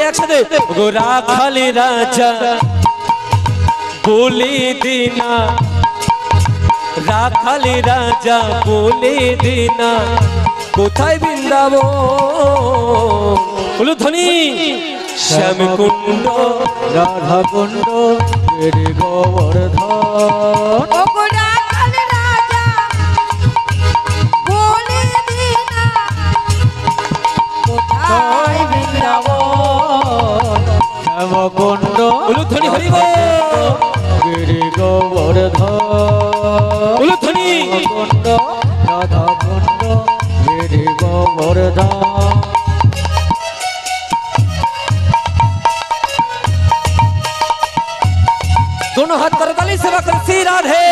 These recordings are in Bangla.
একসাথে গোরা খালি রাজা বলে দিনা রাখালি রাজা বলে দিনা কোথায় বৃন্দাবন ধ্বনি শ্যামকুণ্ড রাধা কুণ্ড গোবর্ধন শ্যামকুণ্ড ধ্বনি হরিব গিরি গোবর্ধন ধ্বনি কুণ্ড রাধা কুণ্ড গিরি গোবর্ধন दोनों हाथ कर ताली सेवा करती राधे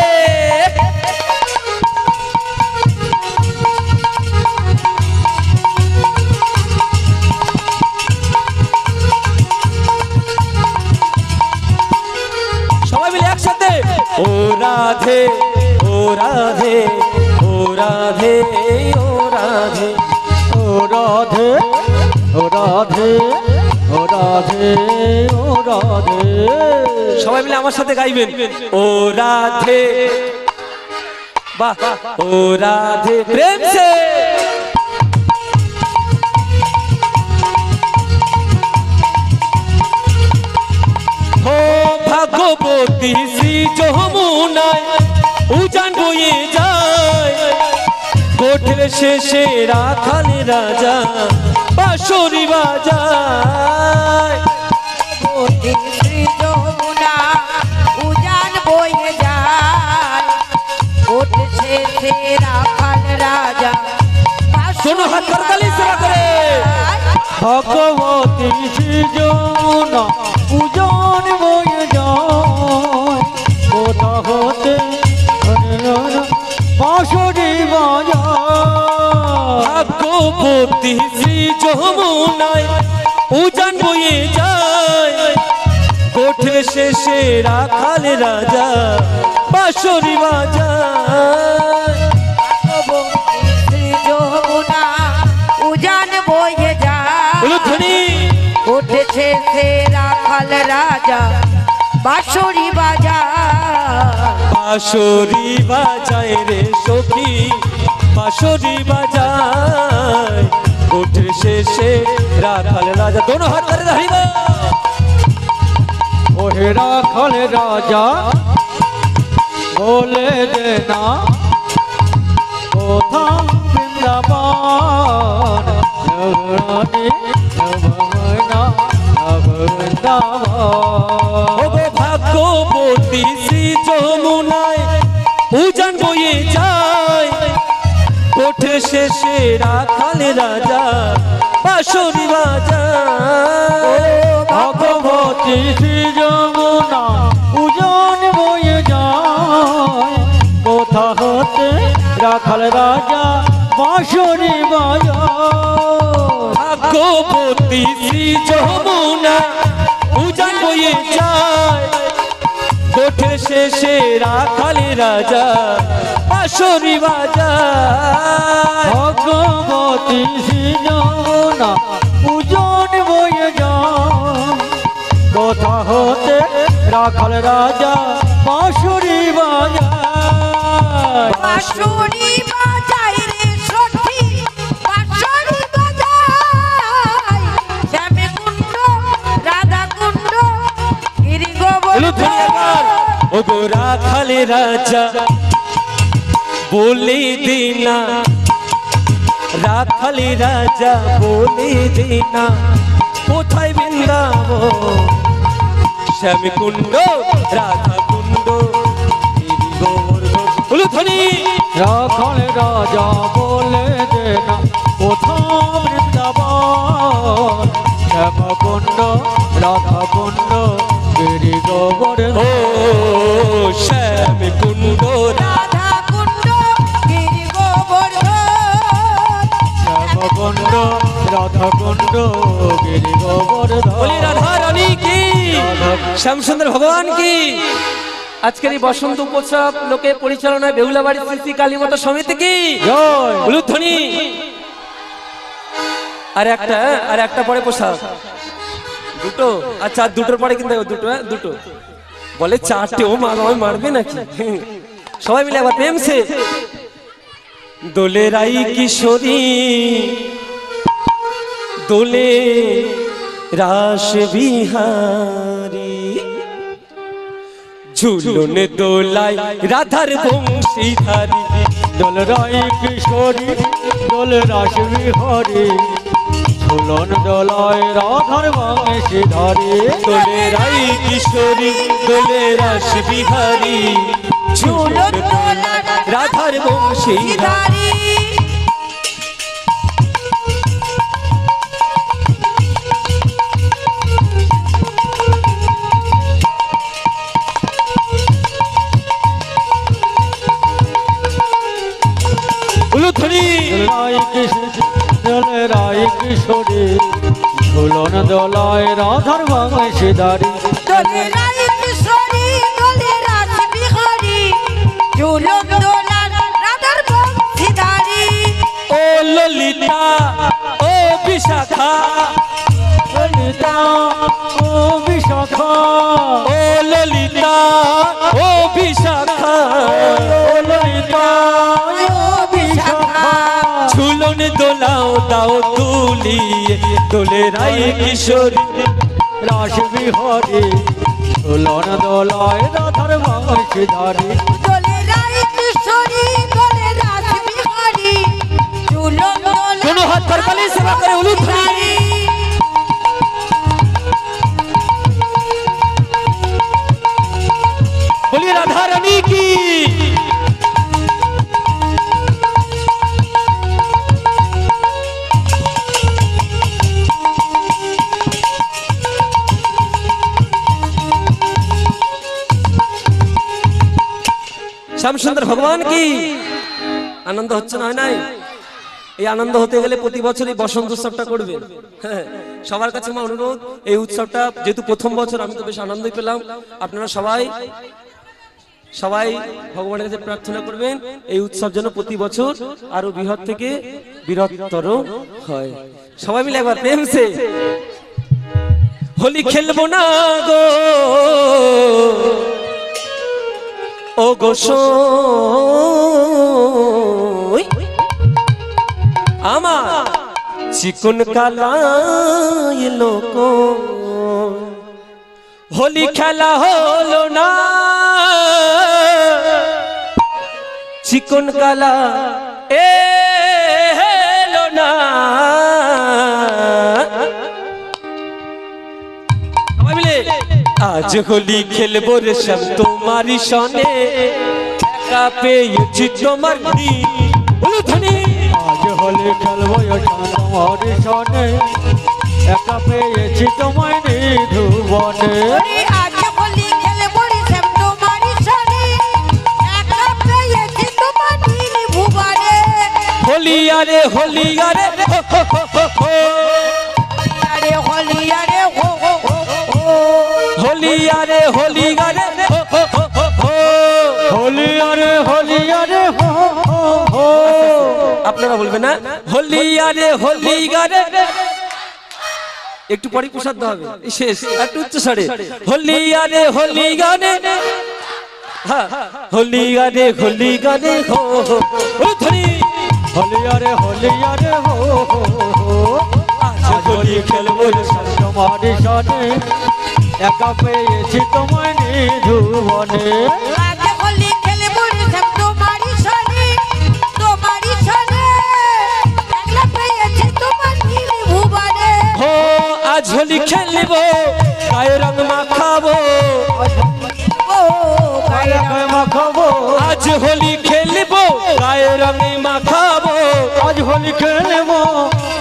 সবাই মিলে একসাথে ও রাধে ও রাধে ও রাধে ও রাধে ও রাধে ও রাধে ও রাধে ও রাধে সবাই মিলে আমার সাথে গাইবেন ও রাধে বাহ ও রাধে প্রেম সে हो भागवती श्री যমুনায় উজান বয়ে যায় কোঠের শেষে রাখাল রাজা বাঁশরি বাজায় শ্রী যমুনা উজান বয়ে যায় উঠছে সে রাখাল রাজা दोनों हाथ कर ताली सेवा करे ভগবতী শ্রী যমুনা উজান বয়ে যায় কোথা হতে বাঁশরি বাজায় ভাগবতী শ্রী যমুনায় উজান বয়ে যায় কোঠের শেষে রাখাল রাজা বাঁশরি বাজায় শ্রী যমুনা উজান বয়ে যায় ধ্বনি উঠেছে সে রাখাল রাজা বাঁশরি বাজায় বাঁশরি বাজায় রে সখী বাঁশরি বাজায় কোঠের শেষে রাখাল রাজা दोनों हाथ করে ধরিব ওহে রাখাল রাজা বলে দেনা কোথা বৃন্দাবন নগরানি নবমনা নববৃন্দাবন ও ভাগ্যবতী শ্রী যমুনায় উজান বয়ে যায় কোঠের শেষে রাখাল রাজা বাঁশরি বাজায় ভগবতী শ্রী যমুনা উজান বয়ে যায় কোথা হতে রাখাল রাজা বাঁশরি বাজায় ভাগ্যবতী শ্রী যমুনা উজান বয়ে যায় কোঠের শেষে রাখাল রাজা বাঁশরি বাজায় ভগবতী শ্রী যমুনা উজান বয়ে যায় কোথা হতে রাখাল রাজা বাঁশরি বাজায় বাঁশরি বাজায় রে সখী বাঁশরি বাজায় শ্যামকুণ্ড রাধা কুণ্ড গিরি গোবর্ধন ও গো রাখাল রাজা বলে দিনা রাখাল রাজা বলে দিনা কোথায় বৃন্দাবন শ্যামকুণ্ড রাধা কুণ্ড গিরি গোবর্ধন ধ্বনি রাখাল রাজা বলে দেনা কোথা বৃন্দাবন শ্যামকুণ্ড রাধা কুণ্ড গিরি গোবর্ধন ও শ্যামকুণ্ড রাধা কুণ্ড গিরি গোবর্ধন শ্যামকুণ্ড রাধা কুণ্ড গিরি গোবর্ধন বলি রাধা রানী কি শ্যামসুন্দর ভগবান কি আজকের এই বসন্ত উৎসব লোকে পরিচালনায় বেহুলাবাড়ি শ্রী কালীমাতা সমিতি কি জয় উলুধ্বনি আর একটা পরে পোশাক দুটো আচ্ছা, আর দুটোর পরে কিন্তু দুটো, হ্যাঁ দুটো বলে চারটে, ও মা আমায় মারবে নাকি? সবাই মিলে আবার প্রেম সে দোলে রাই কিশোরী দোলে রাস বিহারী ঝুলনে দোলায় রাধার বংশীধারী দোল রাই কিশোরী দোল রাস বিহারী ঝুলন দোলায় রাধার বংশীধারী দোলে রাই কিশোরী দোলে রাস বিহারী ঝুলন দোলায় রাধার বংশীধারী সিধারি উলুধ্বনি দোল রাই কিশোরী ঝুলন দোলায় রাধার বংশীধারী দোলে রাই কিশোরী দোলে রাস বিহারী ঝুলন দোলার রাধার বংশীধারী ও ললিতা ও বিশাখা ললিতা ও বিশাখা ও ললিতা ও বিশাখা ও ললিতা ও বিশাখা ঝুলন দোলাও দাও তুলিয়ে দোলে রাই কিশোরী রাস বিহারী ঝুলন দোলায় রাধার বংশীধারী দোলে রাই কিশোরী দোলে রাস বিহারী ঝুলন দোলার কোনো হাত করবালে সেবা করে উলুধ্বনি বলি রাধা রানী কি শ্যামসুন্দর ভগবান কি আনন্দ হচ্ছে না? হয় নাই? এই আনন্দ হতে গেলে প্রতি বছর এই বসন্ত উৎসবটা করবে। হ্যাঁ, সবার কাছে আমার অনুরোধ, এই উৎসবটা যেহেতু প্রথম বছর, আমি তো বেশ আনন্দই পেলাম। আপনারা সবাই সবাই ভগবানের কাছে প্রার্থনা করবেন এই উৎসব যেন প্রতি বছর আরো বৃহৎ থেকে বৃহত্তর হয়। সবাই মিলে একবার প্রেম সে হোলি খেলবো না গো ও গোসই আমার চিকন কালা লোক হোলি খেলা হলো না চিকন কালা এলো না সবাই মিলে আজ হোলি খেলবো রে সব তোমারি সনে একা পেয়েছি তোমার উলুধ্বনি আজ হলে খেলবো তোমার সনে একা পেয়েছি তোমায় নিধুবনে ওরে আজ হোলি খেলবো রে শ্যাম তোমারি সনে একা পেয়েছি তোমার নীল ভুবনে হোলি আরে হোলি আরে হো, হো, হো, হো, হো। আরে হোলি আরে হো হো হো হো হোলি আরে হোলি আরে হো, হো, হো, হো, হো। হোলি আরে হো হো হো আপনারা বলবেন না হোলি আরে হোলি আরে একটু পরে প্রসাদ দেওয়া হবে এই শেষ একটু উচ্চ স্বরে হোলি আরে হোলি গানে হ্যাঁ হোলি আরে হো হো উলুধ্বনি হোলি আরে হো হো হো আজ হোলি খেলবো রে সব তোমার সনে একা পেয়েছি তোমায় নিধুবনে আজ হোলি খেলবো রে শ্যাম তোমারি সনে একলা পেয়েছি তোমার নীল ভুবনে হো আজ হোলি খেলবো গায়ে রং মাখাবো ও গায়ে মাখাবো আজ হোলি খেলবো গায়ে রং মাখাবো আজ হোলি খেলবো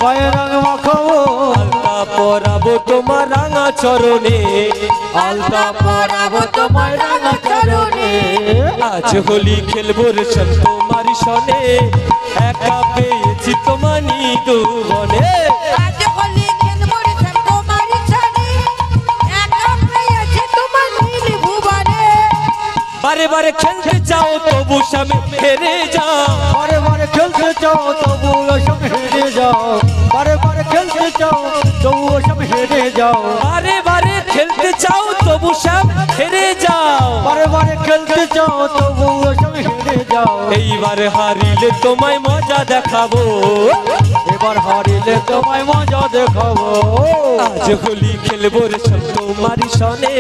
গায়ে রং মাখাবো আলতা পরাবো তোমার রাঙা চরণে আলতা পরাবো তোমার রাঙা চরণে আজ হোলি খেলবো রে সব তোমার সনে একা পেয়েছি তোমার নিদুবনে আজ হোলি খেলবো রে শ্যাম তোমারি সনে একা পেয়েছি তোমার নীল ভুবনে বারে বারে খেলতে চাও তবু স্বামী হেরে যাও বারে বারে খেলতে চাও তবু সঙ্গে হেরে যাও বারে বারে খেলতে খেলতে চাও তবুও সব হেরে যাও বারে বারে খেলতে চাও তবু সব হেরে যাও বারে বারে খেলতে চাও তবুও সব হেরে যাও এইবার হারিলে তোমায় মজা দেখাবো এবার হারিলে তোমায় মজা দেখাবো আজ হোলি খেলবো রে সব তোমারই সনে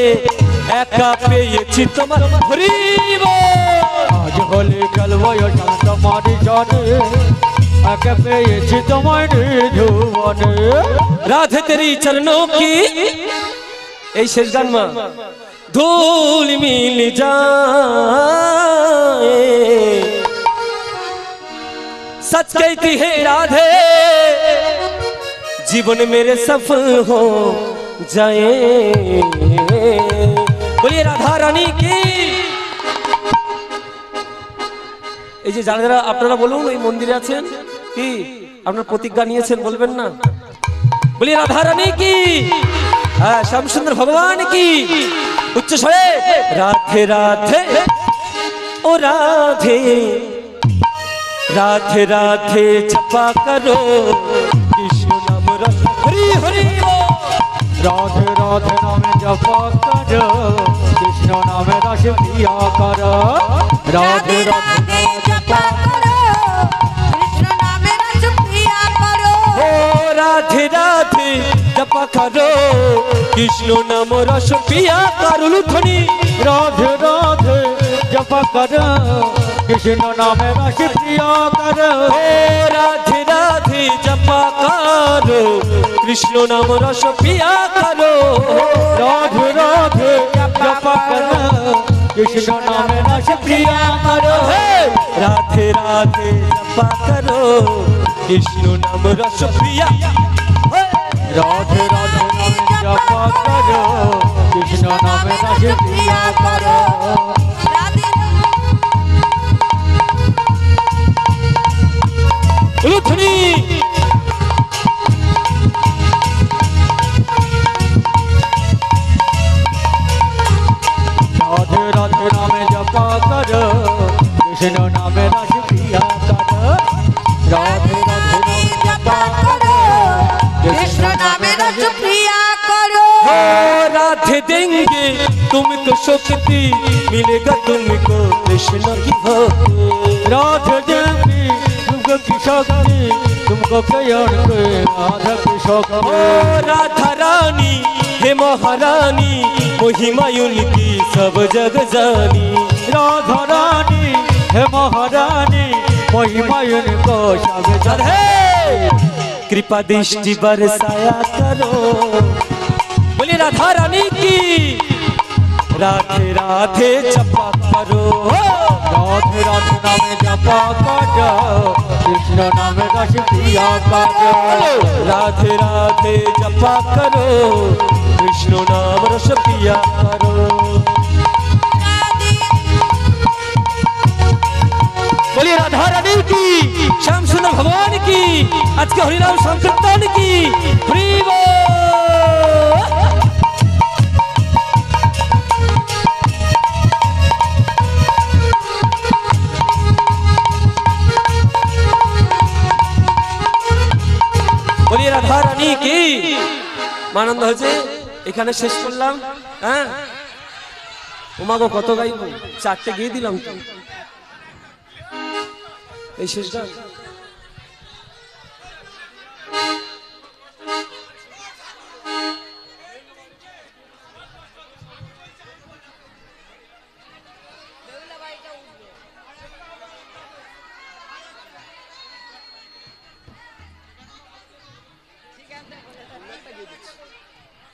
একা পেয়েছি তোমার হরিব আজ হোলি খেলবো তোমারই জানে একে পেয়েছি তোমায় নিধুবনে राधे तेरी चरणों की এই শেষ গান মা धूल मिल जाए सच कहती है राधे जीवन मेरे सफल हो जाए बोलिए राधा रानी की এই যে যারা আপনারা বলুন এই মন্দিরে আছেন কি আপনারা প্রতিজ্ঞা নিয়েছেন বলবেন না बोलिए राधा रानी की श्याम सुंदर भगवान की उच्च स्वरे राधे राधे ओ राधे राधे राधे जपा करो कृष्ण नाम रस हरि हरि बोल। राधे राधे नाम जपा करो कृष्ण नाम रस पिया करो राधे राधे जपा करो कृष्ण नामे रस पिया करो ओ राधे राधे जपा करो कृष्ण नाम रस पिया करो लुथनी राधे राधे जपा करो कृष्ण नाम रस पिया करो ओ राधे राधे जपा करो कृष्ण नाम रस पिया करो राधे राधे जपा करो कृष्ण नाम रस पिया करो राधे राधे जपा करो कृष्ण नाम रस पिया राधे राधे नाम जपा करो कृष्ण नाम रस पिया करो राधे लुथनी राधे राधे नाम जपा करो कृष्ण नाम रस पिया करो राधे राधे नाम जपा करो कृष्ण नामे रस पिया करो ओ राधे देंगे तुमको शक्ति मिलेगा तुमको कृष्ण की भक्ति राधे देवी तुमको की शक्ति तुमको प्यार के राधा की ओ शक्ति राधा रानी हे महारानी महिमा उनकी सब जग जानी राधा रानी हे महारानी महिमा इनको सब राधे कृपा दृष्टि बरसाया करो बोलिए राधा रानी की राधे राधे जपा करो राधे राधे नाम जपा करो कृष्ण नाम रस पिया करो राधे राधे जपा करो कृष्ण नाम रस पिया करो बोलिए राधा रानी की श्याम सुंदर भगवान की आज के हरिनाम संकीर्तन की हरि बोल। बोलिए राधा रानी की আনন্দ হয়েছে এখানে শেষ করলাম হ্যাঁ ওমাগো কত গাইবো চারটে গিয়ে দিলাম তো এই শেষ গান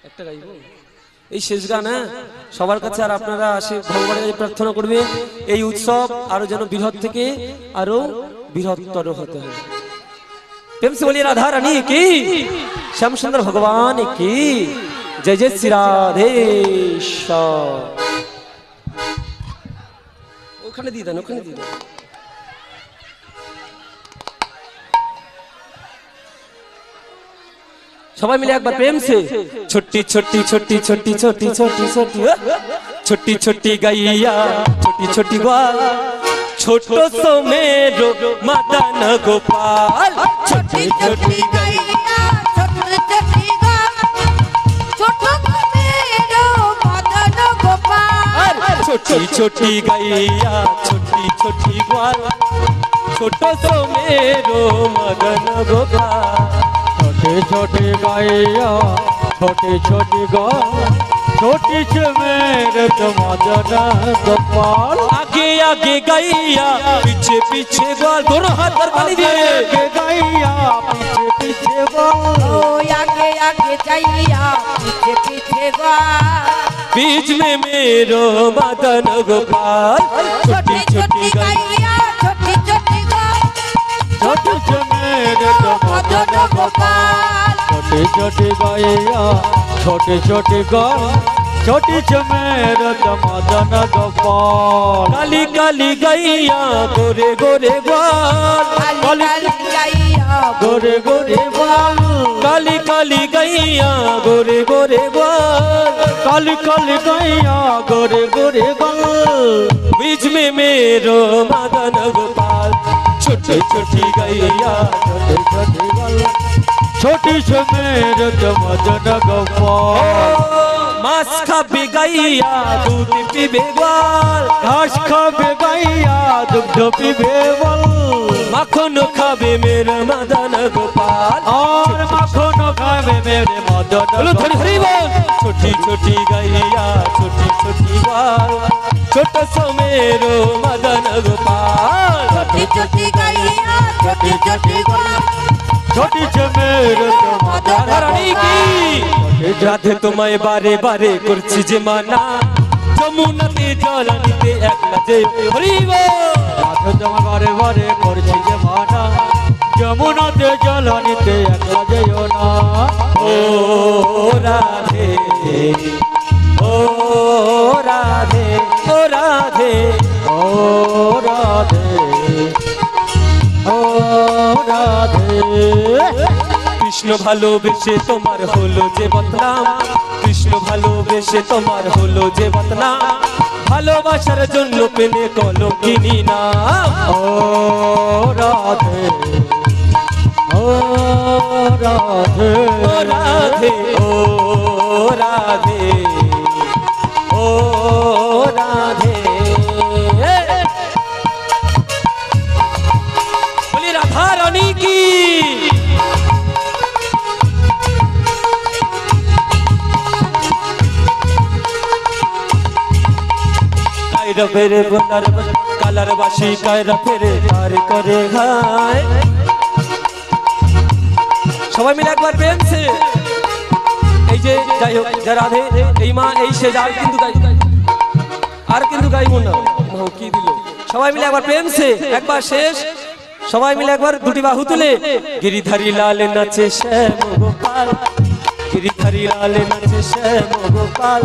একটা গাইবো এই শেষ গান হ্যাঁ সবার কাছে আর আপনারা আসে ভগবানের কাছে প্রার্থনা করবে এই উৎসব আরো যেন বৃহৎ থেকে আরো বৃহত্তর হতে হবে प्रेम से बोलिए राधा रानी की श्याम सुंदर भगवान की जय जय श्री राधेश्वर ওখানে দিয়ে দেন ওখানে দিয়ে দেন সবাই মিলে একবার প্রেম से छोटी छोटी छोटी छोटी छोटी छोटी छोटी छोटी छोटी गैया छोटी छोटी ग्वाल छोटो सो मेरो मदन गोपाल छोटी छोटी गैया छोटी छोटी छोटी गैया छोटी छोटी ग्वाल छोटो सो मेरो मदन गोपाल छोटी छोटी गैया छोटी छोटी गाय छोटी से मेरे तो मदन गोपाल आगे आगे गैया पीछे पीछे ग्वाल दोनों हाथ पर ताली दिए आगे गैया पीछे पीछे गाय ओ आगे आगे जाइया पीछे पीछे ग्वाल बीच में मेरो मदन गोपाल छोटी छोटी गैया छोटी छोटी ग्वाल छोटी से मेरे तो मदन गोपाल छोटी छोटी गैया छोटी छोटी गाय छोटी से मेरे तो मदन गोपाल काली काली गैया गोरे गोरे ग्वाल काली काली गैया गोरे गोरे बाल काली काली गैया गोरे गोरे ग्वाल काली काली गैया गोरे गोरे बाल बीच में मेरो मदन गोपाल छोटी छोटी गैया छोटी छोटी बाल छोटी से मेरे तो मदन गोपाल मांस खाबे गैया दूध पीबे ग्वाल घास खाबे गैया दुग्ध पीबे बाल माखन खाबे मेरे मदन गोपाल और माखन खाबे मेरे मदन बोलो थोड़ी हरी बोल छोटी छोटी गैया छोटी छोटी ग्वाल छोटा सो मेरो मदन गोपाल छोटी छोटी गैया छोटी छोटी ग्वाल छोटी से मेरे तो मदन রানী কি রাধে তোমায় বারে বারে করছি যে মানা যমুনাতে জল নিতে একলা যে হরিব রাধে তোমার বারে বারে করছি যে মানা যমুনাতে জল নিতে একলা যেও না ও রাধে ও রাধে ও রাধে ও রাধে ও রাধে কৃষ্ণ ভালোবেসে তোমার হলো যে বদনাম কৃষ্ণ ভালোবেসে তোমার হলো যে বদনাম ভালোবাসার জন্য পেনে কলঙ্কিনী নাম ও রাধে ও রাধে ও রাধে ও রাধে ও রাধে বলি রাধা রানী কি কায়রা ফেরে বলার কালার বাসি কায়রা ফেরে তার করে ঘায় সবাই মিলে একবার প্রেম সে এই যে যাই হোক যা রাধে এই মা এই সে যার কিন্তু গাই আর কিন্তু গাইব না মাও কি দিল সবাই মিলে একবার প্রেম সে একবার শেষ সবাই মিলে একবার দুটি বাহু তুলে গিরিধারী লাল নাচে শ্যাম গোপাল গিরিধারী লাল নাচে শ্যাম গোপাল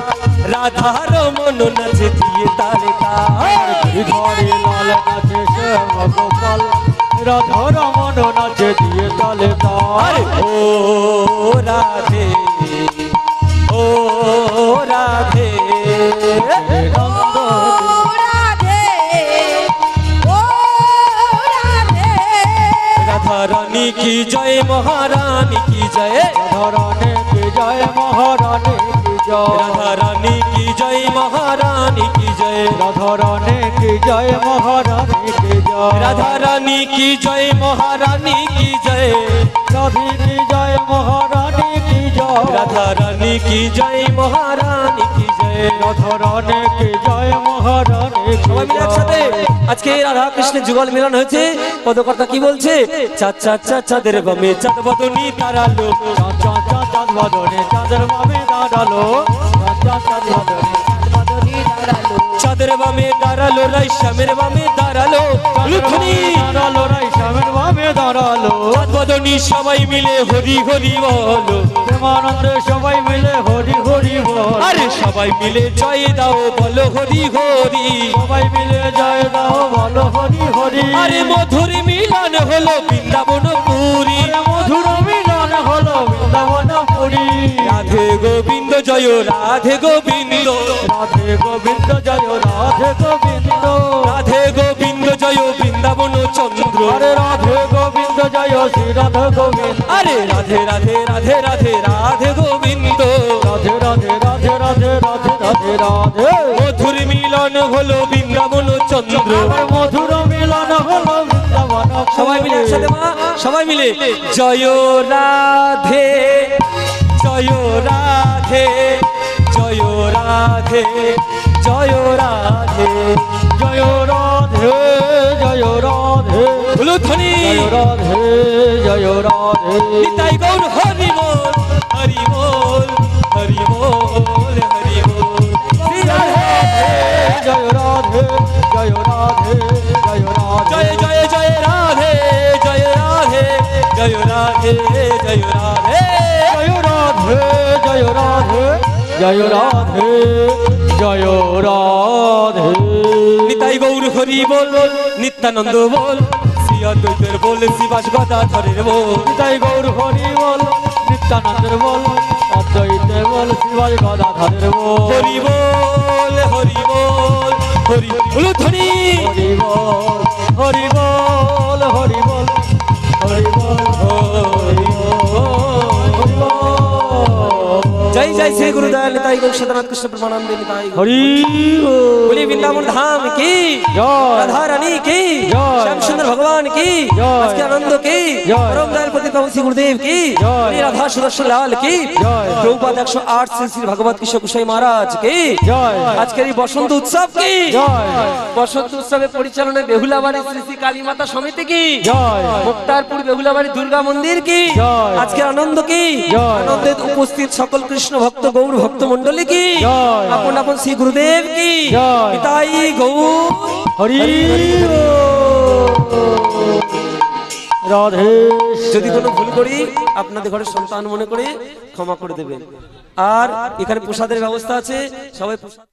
রাধার মন নাচে দিয়ে তালে তাল ঘরে লাল নাচে শ্যাম গোপাল রাধার মন নাচে দিয়ে তালে তাল ও রাধে ও রাধে ও রাধে ও রাধে রাধা রানী কি জয় মহারানী কি জয় রাধারানী কি জয় মহারানী কি জয় রাধা রানী কি জয় মহারানী কি জয় রাধারানী কি জয় মহারানী কি জয় রাধা রানী কি জয় মহারানী কি জয় রাধি কি জয় মহারানী কি জয় রাধা রানী কি জয় মহারানী কি জয় রাধারানী কি জয় মহারানী কি সবাই মিলে একসাথে আজকে রাধা কৃষ্ণের যুগল মিলন হয়েছে পদকর্তা কি বলছে চাঁদ চাঁদ চাঁদ চাঁদের বামে চাঁদ বদনী তারালো চাঁদ চাঁদ চাঁদ বদনে চাঁদের মামে দাঁড়ালো চাঁদ চাঁদ বদনে বদনি দাঁড়ালো চাঁদের বামে দাঁড়ালো রাই শ্যামের বামে দাঁড়ালো লুথনি দাঁড়ালো রাই শ্যামের মামে দাঁড়ালো চাঁদ বদনী সবাই মিলে হরি হরি বলো প্রেমানন্দে সবাই মিলে হরি হরি বল আরে সবাই মিলে জয় দাও বলো হরি হরি সবাই মিলে জয় দাও বলো হরি হরি আরে মধুর মিলন হলো বৃন্দাবন পুরী মধুর মিলন হলো বৃন্দাবন পুরী রাধে গোবিন্দ জয় রাধে গোবিন্দ রাধে গোবিন্দ জয় রাধে গোবিন্দ রাধে গোবিন্দ জয় বৃন্দাবন চন্দ্র আরে রাধে গোবিন্দ জয় শ্রী রাধে গোবিন্দ আরে রাধে রাধে রাধে রাধে রাধে গোবিন্দ রাধে রাধে রাধে রাধে রাধে রাধে রাধে মধুর মিলন হলো বৃন্দাবন চন্দ্র। আবার মধুর মিলন হলো বৃন্দাবন। সবাই মিলে একসাথে মা, সবাই মিলে জয় রাধে জয় রাধে জয় রাধে জয় রাধে জয় রাধে জয় রাধে উলুধ্বনি জয় রাধে জয় রাধে নিতাই গৌর হরি বল হরি বল হরি বল হরি বল শ্রী রাধে জয় রাধে জয় রাধে জয় রাধে জয় জয় জয় রাধে জয় রাধে জয় রাধে জয় রাধে জয় রাধে জয় রাধে জয় রাধে জয় রাধে নিতাই গৌর হরি বল নিত্যানন্দ বল শ্রী অদ্বৈতের বল শিবাস গদাধরের বল তাই গৌর হরি বল নিত্যানন্দের বল অদ্বৈতের বল শিবাজ গদাধরের বল হরি বল হরি বল হরি উলুধ্বনি হরি বল হরি বল হরি বল হরি বল হরি বল জয় জয় শ্রী গুরুদয়াল নিতাই গৌর সদানাথ কৃষ্ণ প্রেমানন্দে নিতাই গৌর। হরি बोलिए वृंदावन धाम की जय। राधा रानी की जय। श्याम सुंदर भगवान की जय। आज के आनंद की जय। परम दयाल पति प्रभु श्री गुरुदेव की जय। बोलिए राधा सुदर्शन लाल की जय। प्रभुपाद 108 श्री श्री भगवत किशोर गोसाई महाराज की जय। आज के बसंत उत्सव की जय। बसंत उत्सव परिचालना बेहुलाबाड़ी श्री श्री काली माता समिति की जय। मुक्तारपुर बेहुलाबाड़ी दुर्गा मंदिर की जय। आज के आनंद की जय। आनंदे उपस्थित सकल कृष्ण भक्त गौर भक्त मंडली की जय। अपन अपन श्री गुरुदेव की जय। পিতাই গৌর হরি রাধে যদি কোনো ভুল করি আপনাদের ঘরে সন্তান মনে করে ক্ষমা করে দেবেন। আর এখানে প্রসাদের ব্যবস্থা আছে, সবাই প্রসাদ